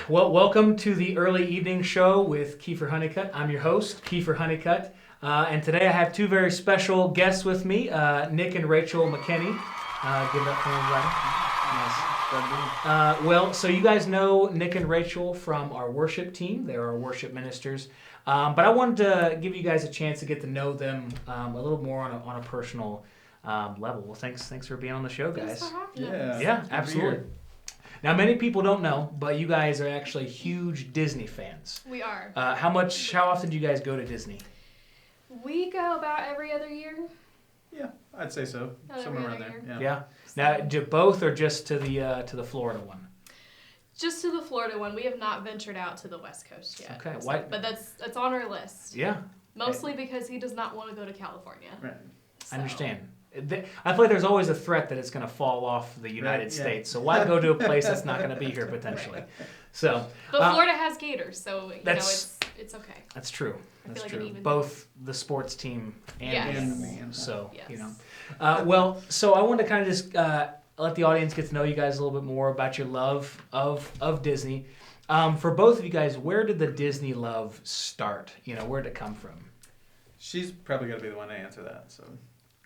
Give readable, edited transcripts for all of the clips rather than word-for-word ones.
Well, welcome to the early evening show with Kiefer Honeycutt. I'm your host, Kiefer Honeycutt, and today I have two very special guests with me, Nick and Rachel McKinney. Give it up for everybody. Nice. Well, so you guys know Nick and Rachel from our worship team. They're our worship ministers. But I wanted to give you guys a chance to get to know them a little more on a personal level. Well, thanks for being on the show, guys. Thanks for having us. Yeah, absolutely. Now, many people don't know, but you guys are actually huge Disney fans. We are. How often do you guys go to Disney? We go about every other year. Yeah, I'd say so. Somewhere around there. Yeah. Now, do both or just to the Florida one? Just to the Florida one. We have not ventured out to the West Coast yet. Okay. So, but that's on our list. Yeah. Mostly because he does not want to go to California. Right. So. I understand. I feel like there's always a threat that it's going to fall off the United States. So why go to a place that's not going to be here potentially? Right. So. But Florida has gators, so it's okay. That's true. That's like true. Both the sports team and me. So well, so I want to kind of just let the audience get to know you guys a little bit more about your love of Disney. For both of you guys, where did the Disney love start? Where did it come from? She's probably going to be the one to answer that. So.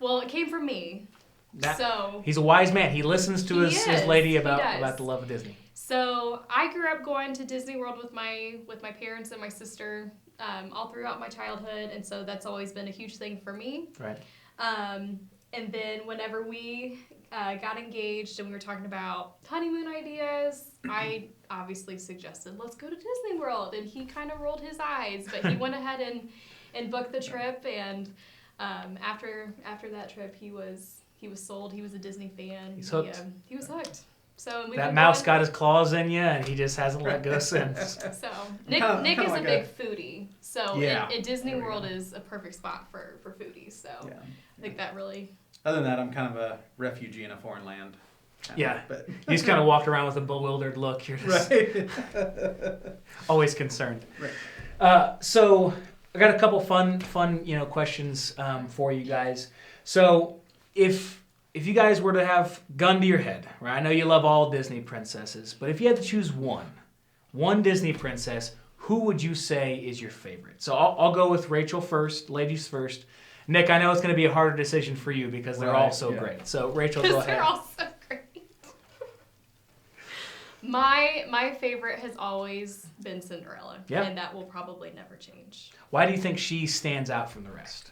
Well, it came from me. He's a wise man. He listens to his lady about the love of Disney. So I grew up going to Disney World with my parents and my sister all throughout my childhood, and so that's always been a huge thing for me. Right. And then whenever we got engaged and we were talking about honeymoon ideas, I obviously suggested, let's go to Disney World, and he kind of rolled his eyes, but he went ahead and booked the trip, and after that trip, he was sold. He was a Disney fan. He's hooked. He was hooked. So that mouse got his claws in you, and he just hasn't let go since. So Nick is a big foodie. So and Disney World is a perfect spot for foodies. So I think that really. Other than that, I'm kind of a refugee in a foreign land. But you just kind of walk around with a bewildered look. You're just always concerned. Right. So I got a couple fun questions for you guys. So if you guys were to have gun to your head, right? I know you love all Disney princesses, but if you had to choose one Disney princess, who would you say is your favorite? So I'll go with Rachel first, ladies first. Nick, I know it's going to be a harder decision for you because they're all so great. So Rachel, go ahead. They're all so great. My favorite has always been Cinderella, and that will probably never change. Why do you think she stands out from the rest?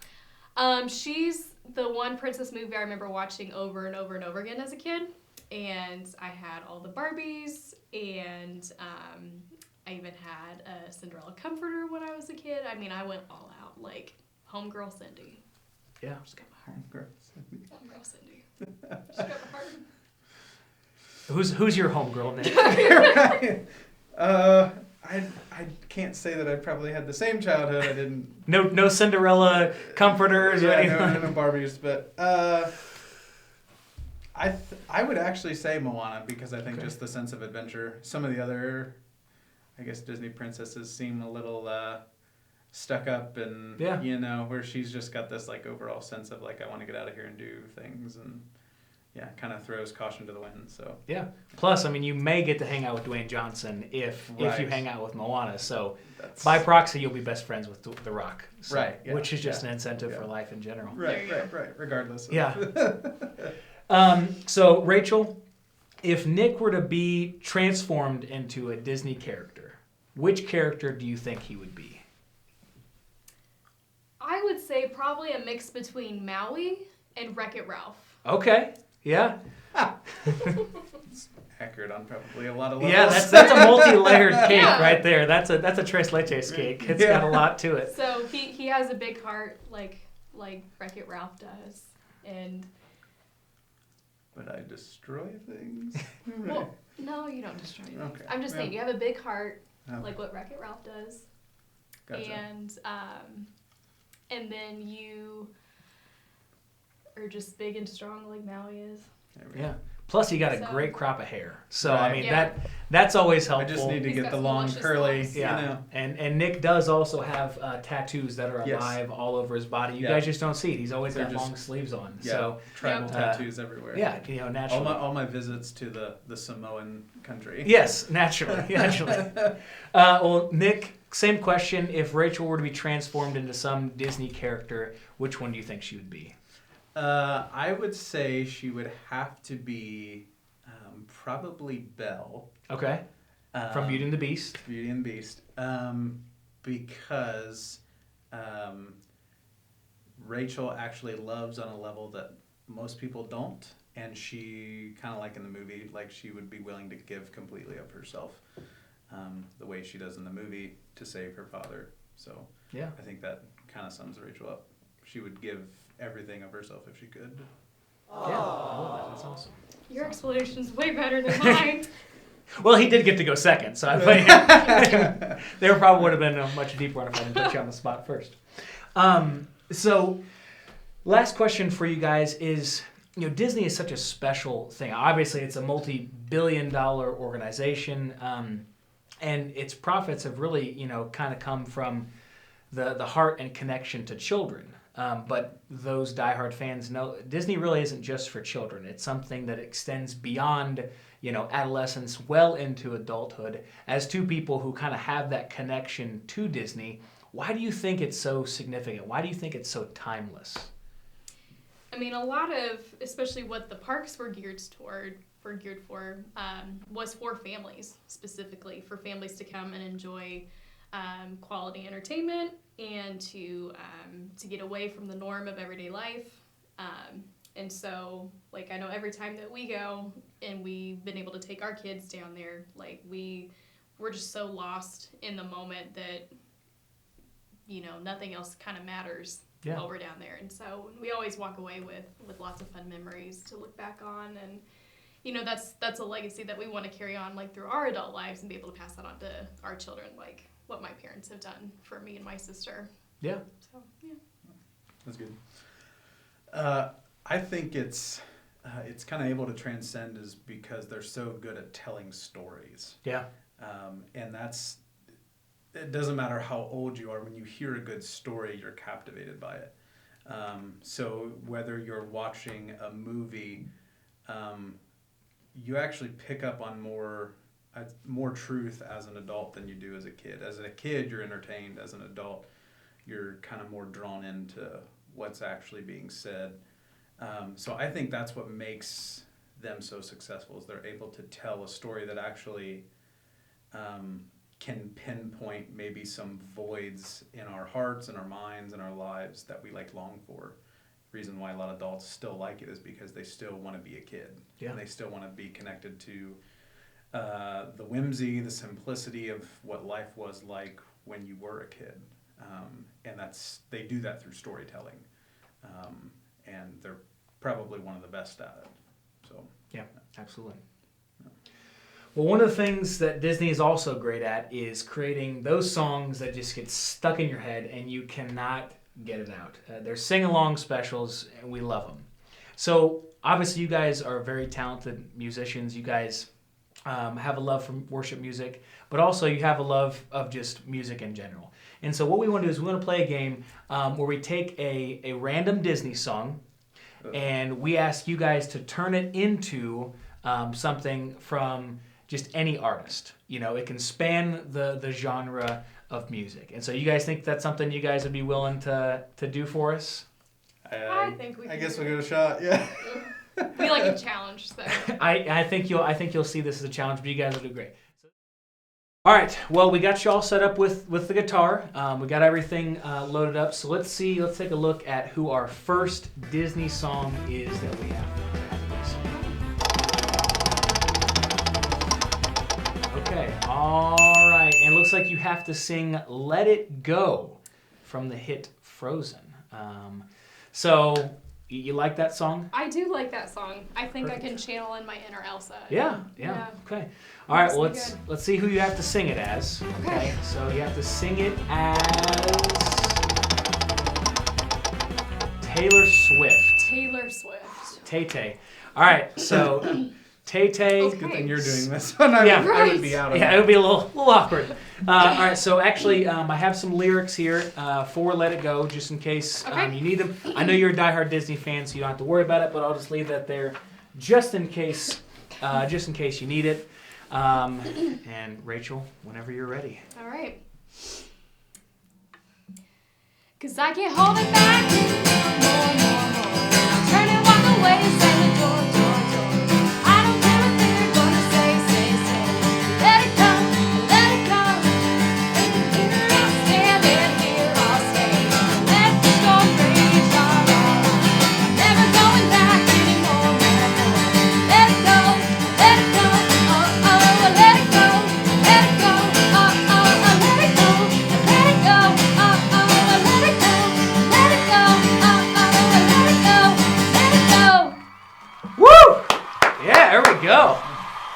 She's the one princess movie I remember watching over and over and over again as a kid, and I had all the Barbies, and I even had a Cinderella comforter when I was a kid. I mean, I went all out, like homegirl Cindy. Yeah. Just got my heart. Homegirl Cindy. Just got my heart. Who's your homegirl, Nick? I can't say that I probably had the same childhood. I didn't. No Cinderella comforters or anything. No Barbies, but I would actually say Moana because I think just the sense of adventure. Some of the other, I guess, Disney princesses seem a little stuck up and where she's just got this like overall sense of like I want to get out of here and do things and kind of throws caution to the wind. So plus I mean you may get to hang out with Dwayne Johnson if you hang out with Moana, so by proxy you'll be best friends with The Rock, so, which is just an incentive for life in general. Right regardless. So Rachel, if Nick were to be transformed into a Disney character, which character do you think he would be? I would say probably a mix between Maui and Wreck-It Ralph. Okay. Yeah. Accurate on probably a lot of levels. Yeah, that's a multi-layered cake right there. That's a tres leches cake. It's got a lot to it. So he has a big heart like Wreck-It Ralph does, and. But I destroy things. Well, no, you don't destroy things. Okay. I'm just saying you have a big heart like what Wreck-It Ralph does, and then you are just big and strong like Maui is. Yeah. Plus, you got a great crop of hair. So, right. I mean, that's always helpful. I just need to get the long curly. Yeah. You know. And Nick does also have tattoos that are alive all over his body. You guys just don't see it. He's always got long sleeves on. Yeah, so tribal tattoos everywhere. Yeah, you know, naturally. All my visits to the Samoan country. Yes, naturally. Well, Nick, same question. If Rachel were to be transformed into some Disney character, which one do you think she would be? I would say she would have to be probably Belle. Okay. From Beauty and the Beast. Beauty and the Beast. Because Rachel actually loves on a level that most people don't. And she, kind of like in the movie, like she would be willing to give completely of herself the way she does in the movie to save her father. So yeah, I think that kind of sums Rachel up. She would give everything of herself if she could. Yeah, I love that. That's awesome. Your explanation's way better than mine. Well, he did get to go second, so I think there probably would have been a much deeper one if I didn't put you on the spot first. So, last question for you guys is, you know, Disney is such a special thing. Obviously, it's a multi-billion-dollar organization, and its profits have really, you know, kind of come from the heart and connection to children. But those diehard fans know Disney really isn't just for children. It's something that extends beyond, you know, adolescence well into adulthood. As two people who kind of have that connection to Disney, why do you think it's so significant? Why do you think it's so timeless? I mean, a lot of, especially what the parks were geared for, was for families, specifically for families to come and enjoy quality entertainment and to get away from the norm of everyday life. And so, like, I know every time that we go and we've been able to take our kids down there, like, we're just so lost in the moment that, you know, nothing else kind of matters while we're down there. And so we always walk away with lots of fun memories to look back on. And, you know, that's a legacy that we want to carry on, like, through our adult lives and be able to pass that on to our children, like what my parents have done for me and my sister. Yeah. So, yeah. That's good. I think it's kind of able to transcend is because they're so good at telling stories. Yeah. And it doesn't matter how old you are, when you hear a good story, you're captivated by it. So whether you're watching a movie, you actually pick up on more truth as an adult than you do as a kid. As a kid, you're entertained. As an adult, you're kind of more drawn into what's actually being said. So I think that's what makes them so successful, is they're able to tell a story that actually can pinpoint maybe some voids in our hearts and our minds and our lives that we like long for. Reason why a lot of adults still like it is because they still want to be a kid. Yeah. And they still want to be connected to the whimsy, the simplicity of what life was like when you were a kid. And they do that through storytelling. And they're probably one of the best at it. So yeah, absolutely. Yeah. Well, one of the things that Disney is also great at is creating those songs that just get stuck in your head and you cannot get it out. They're sing-along specials, and we love them. So obviously you guys are very talented musicians. You guys have a love for worship music, but also you have a love of just music in general. And so what we want to do is we want to play a game where we take a random Disney song and we ask you guys to turn it into something from just any artist. You know, it can span the genre of music. And so you guys think that's something you guys would be willing to do for us? I think we can. I guess we'll give it a shot, yeah. We like a challenge, so. I think you'll see this as a challenge, but you guys will do great. All right, well, we got you all set up with the guitar. We got everything loaded up. So let's take a look at who our first Disney song is that we have. Okay, all right. And it looks like you have to sing Let It Go from the hit Frozen. So you like that song? I do like that song. I think Perfect. I can channel in my inner Elsa. Yeah. Okay. All right, well, let's see who you have to sing it as. Okay. So you have to sing it as Taylor Swift. Taylor Swift. Tay-Tay. All right, so Tay-Tay. Okay. Good thing you're doing this one. I would be out of it. Yeah, it would be a little awkward. All right, so actually, I have some lyrics here for Let It Go, just in case you need them. I know you're a diehard Disney fan, so you don't have to worry about it, but I'll just leave that there just in case you need it. And Rachel, whenever you're ready. All right. 'Cause I can't hold it back. More. Turn and walk away, slam the door. I don't care what they're gonna say. Let it go. And here I'll stand and here I'll stay. Let the storm rage on. Never going back anymore. Let it go. Let it go. Oh, let it go. Let it go. Oh, let it go. Let it go. Oh, let it go. Let it go. Oh, let it go. Let it go. Woo! Yeah, there we go.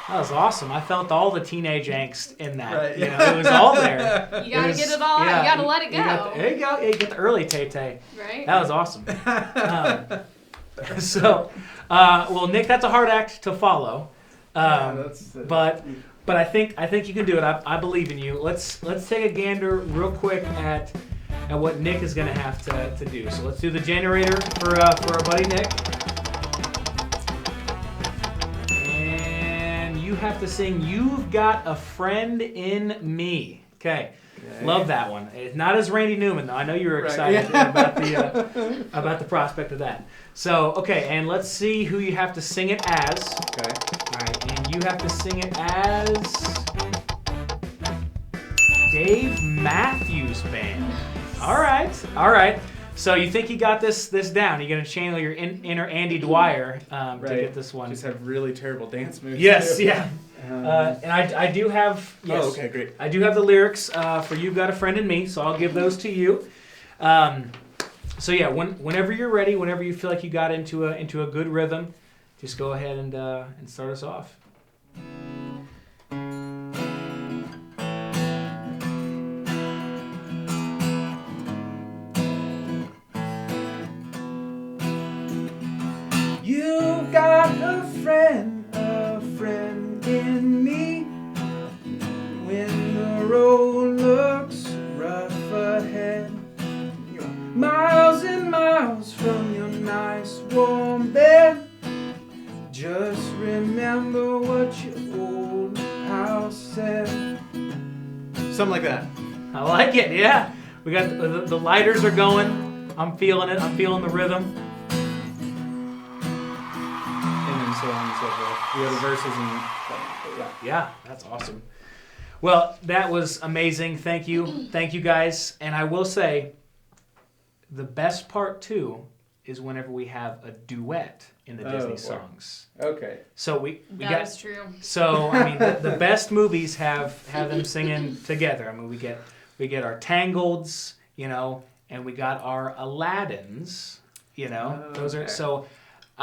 That was awesome. I felt all the teenage angst in that. Right. You know, it was all there. You gotta get it all out. You gotta let it go. There you go. Yeah, you get the early Tay-Tay. Right? That was awesome. Well, Nick, that's a hard act to follow. But I think you can do it. I believe in you. Let's take a gander real quick at what Nick is going to have to do. So let's do the generator for our buddy Nick. And you have to sing "You've Got a Friend in Me." Okay. Love that one. It's not as Randy Newman though. I know you were excited about the prospect of that. So okay, and let's see who you have to sing it as. Okay. All right, and you have to sing it as Dave Matthews Band. All right. So you think you got this down? You're gonna channel your inner Andy Dwyer to get this one. Just have really terrible dance moves. Yes, too. yeah. And I do have Oh, okay, great. I do have the lyrics for "You've Got a Friend in Me," so I'll give those to you. So yeah, whenever you're ready, whenever you feel like you got into a good rhythm, just go ahead and start us off. You've got a friend in me. When the road looks rough ahead, you're miles and miles from your nice warm bed. Just remember what your old house said. Something like that. I like it. Yeah, we got the lighters are going. I'm feeling it. I'm feeling the rhythm. So on and so forth. The other verses and Yeah, that's awesome. Well, that was amazing. Thank you guys. And I will say, the best part too is whenever we have a duet in the Disney songs. Okay. So we That got. is true. So I mean, the best movies have them singing together. I mean, we get our Tangolds, you know, and we got our Aladdins, you know. Those are so.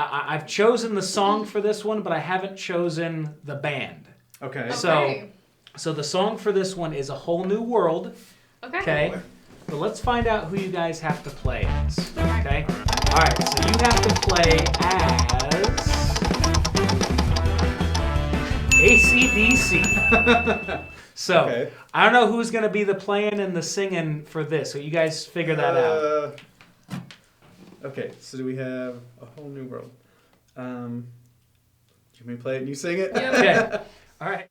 I've chosen the song for this one, but I haven't chosen the band. Okay. So the song for this one is "A Whole New World." Okay. But let's find out who you guys have to play as. Okay. All right. So you have to play as AC/DC. So Okay. I don't know who's gonna be the playing and the singing for this. So you guys figure that out. Okay, so do we have A Whole New World? Can we play it and you sing it? Yep. Okay. All right.